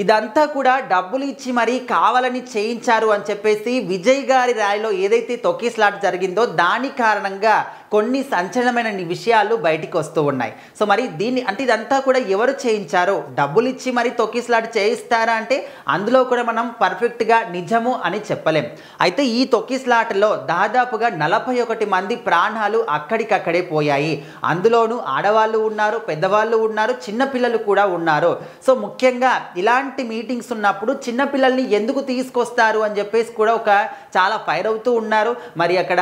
ఇదంతా కూడా డబ్బులు ఇచ్చి మరీ కావాలని చేయించారు అని చెప్పేసి విజయ్ గారి ర్యాలీలో ఏదైతే తొక్కిసలాట జరిగిందో దాని కారణంగా కొన్ని సంచలనమైన విషయాలు బయటికి వస్తూ ఉన్నాయి. సో మరి దీన్ని అంటే ఇదంతా కూడా ఎవరు చేయించారో, డబ్బులు ఇచ్చి మరి తొక్కిసలాట చేయిస్తారా అంటే అందులో కూడా మనం పర్ఫెక్ట్గా నిజము అని చెప్పలేం. అయితే ఈ తొక్కిసలాటలో దాదాపుగా 41 మంది ప్రాణాలు అక్కడికక్కడే పోయాయి. అందులోనూ ఆడవాళ్ళు ఉన్నారు, పెద్దవాళ్ళు ఉన్నారు, చిన్నపిల్లలు కూడా ఉన్నారు. సో ముఖ్యంగా ఇలాంటి మీటింగ్స్ ఉన్నప్పుడు చిన్నపిల్లల్ని ఎందుకు తీసుకొస్తారు అని చెప్పేసి కూడా చాలా ఫైర్ అవుతూ ఉన్నారు. మరి అక్కడ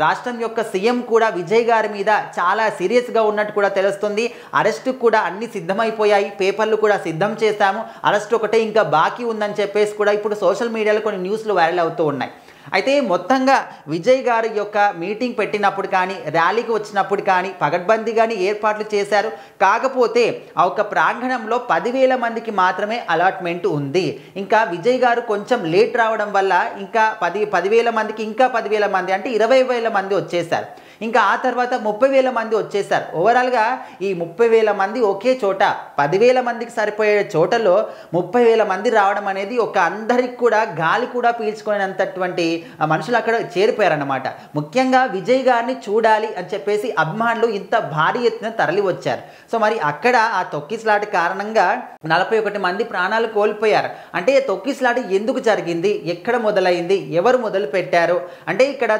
రాష్ట్రం యొక్క సీఎం కూడా విజయ్ గారి మీద చాలా సీరియస్గా ఉన్నట్టు కూడా తెలుస్తుంది. అరెస్ట్ కూడా అన్ని సిద్ధమైపోయాయి, పేపర్లు కూడా సిద్ధం చేశాము, అరెస్ట్ ఒకటే ఇంకా బాకీ ఉందని చెప్పేసి కూడా ఇప్పుడు సోషల్ మీడియాలో కొన్ని న్యూస్లు వైరల్ అవుతూ ఉన్నాయి. అయితే మొత్తంగా విజయ్ గారి యొక్క మీటింగ్ పెట్టినప్పుడు కానీ, ర్యాలీకి వచ్చినప్పుడు కానీ పగడ్బందీగానే ఏర్పాట్లు చేశారు. కాకపోతే ఆ ఒక ప్రాంగణంలో 10,000 మందికి మాత్రమే అలాట్మెంట్ ఉంది. ఇంకా విజయ్ గారు కొంచెం లేట్ రావడం వల్ల ఇంకా 10,000 మందికి ఇంకా 10,000 మంది అంటే 20,000 మంది వచ్చేసారు. ఇంకా ఆ తర్వాత 30,000 మంది వచ్చేసారు. ఓవరాల్గా ఈ 30,000 మంది ఒకే చోట 10,000 మందికి సరిపోయే చోటలో 30,000 మంది రావడం అనేది అందరికి కూడా గాలి కూడా పీల్చుకునేంతటువంటి మనుషులు అక్కడ చేరిపోయారన్నమాట. ముఖ్యంగా విజయ్ గారిని చూడాలి అని చెప్పేసి అభిమానులు ఇంత భారీ ఎత్తున తరలి వచ్చారు. సో మరి అక్కడ ఆ తొక్కిసలాట కారణంగా 41 మంది ప్రాణాలు కోల్పోయారు. అంటే తొక్కిసలాట ఎందుకు జరిగింది, ఎక్కడ మొదలైంది, ఎవరు మొదలు పెట్టారు అంటే ఇక్కడ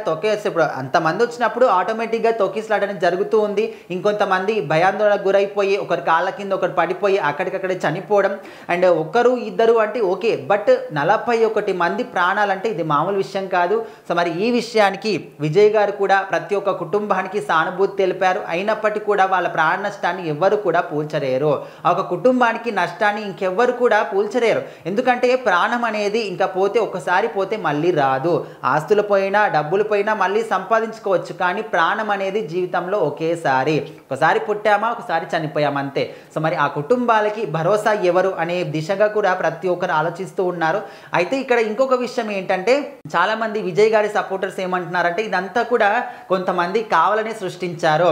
ఇప్పుడు అంతమంది వచ్చినప్పుడు ఆటోమేటిక్గా తొక్కిసలాట అనేది జరుగుతూ ఉంది. ఇంకొంతమంది భయాందోళనకు గురైపోయి ఒకరి కాళ్ళ కింద ఒకరు పడిపోయి అక్కడికక్కడే చనిపోవడం అండ్ ఒకరు ఇద్దరు అంటే ఓకే, బట్ 41 మంది ప్రాణాలంటే ఇది మామూలు విషయం కాదు. సో మరి ఈ విషయానికి విజయ్ గారు కూడా ప్రతి ఒక్క కుటుంబానికి సానుభూతి తెలిపారు. అయినప్పటికీ కూడా వాళ్ళ ప్రాణ నష్టాన్ని ఎవ్వరు కూడా పూల్చలేరు. ఒక కుటుంబానికి నష్టాన్ని ఇంకెవ్వరు కూడా పూల్చలేరు. ఎందుకంటే ప్రాణం అనేది ఇంకా పోతే ఒకసారి పోతే మళ్ళీ రాదు. ఆస్తులు పోయినా డబ్బులు పోయినా మళ్ళీ సంపాదించుకోవచ్చు, కానీ ప్రాణం అనేది జీవితంలో ఒకేసారి, ఒకసారి పుట్టామా ఒకసారి చనిపోయామా అంతే. సో మరి ఆ కుటుంబాలకి భరోసా ఎవరు అనే దిశగా కూడా ప్రతి ఒక్కరు ఆలోచిస్తూ ఉన్నారు. అయితే ఇక్కడ ఇంకొక విషయం ఏంటంటే చాలా మంది విజయ్ గారి సపోర్టర్స్ ఏమంటున్నారంటే ఇదంతా కూడా కొంతమంది కావాలని సృష్టించారు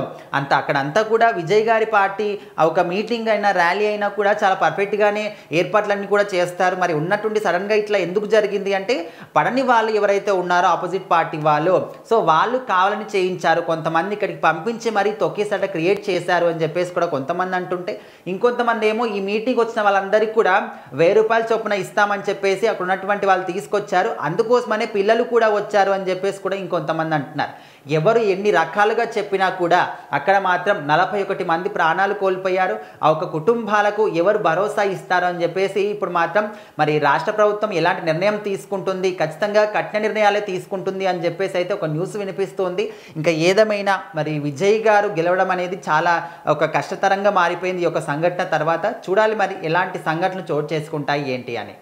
అక్కడంతా కూడా విజయ్ గారి పార్టీ ఒక మీటింగ్ అయినా ర్యాలీ అయినా కూడా చాలా పర్ఫెక్ట్గానే ఏర్పాట్లన్నీ కూడా చేస్తారు. మరి ఉన్నట్టుండి సడన్గా ఇట్లా ఎందుకు జరిగింది అంటే పడని వాళ్ళు ఎవరైతే ఉన్నారో ఆపోజిట్ పార్టీ వాళ్ళు, సో వాళ్ళు కావాలని చేయించారు, కొంతమంది ఇక్కడికి పంపించి మరీ తొక్కేసట క్రియేట్ చేశారు అని చెప్పేసి కూడా కొంతమంది అంటుంటే, ఇంకొంతమంది ఏమో ఈ మీటింగ్ వచ్చిన వాళ్ళందరికీ కూడా 1000 రూపాయల చొప్పున ఇస్తామని చెప్పేసి అక్కడ ఉన్నటువంటి వాళ్ళు తీసుకొచ్చారు, అందుకోసమనే పిల్లలు కూడా వచ్చారు అని చెప్పేసి కూడా ఇంకొంతమంది అంటున్నారు. ఎవరు ఎన్ని రకాలుగా చెప్పినా కూడా అక్కడ మాత్రం 41 మంది ప్రాణాలు కోల్పోయారు. ఆ ఒక కుటుంబాలకు ఎవరు భరోసా ఇస్తారు అని చెప్పేసి ఇప్పుడు మాత్రం మరి రాష్ట్ర ప్రభుత్వం ఎలాంటి నిర్ణయం తీసుకుంటుంది, ఖచ్చితంగా కఠిన నిర్ణయాలే తీసుకుంటుంది అని చెప్పేసి అయితే ఒక న్యూస్ వినిపిస్తుంది. ఇంకా ఏదేమైనా మరి విజయ్ గారు గెలవడం అనేది చాలా ఒక కష్టతరంగా మారిపోయింది ఈ యొక్క సంఘటన తర్వాత. చూడాలి మరి ఎలాంటి సంఘటనలు చోటు చేసుకుంటాయి ఏంటి అని.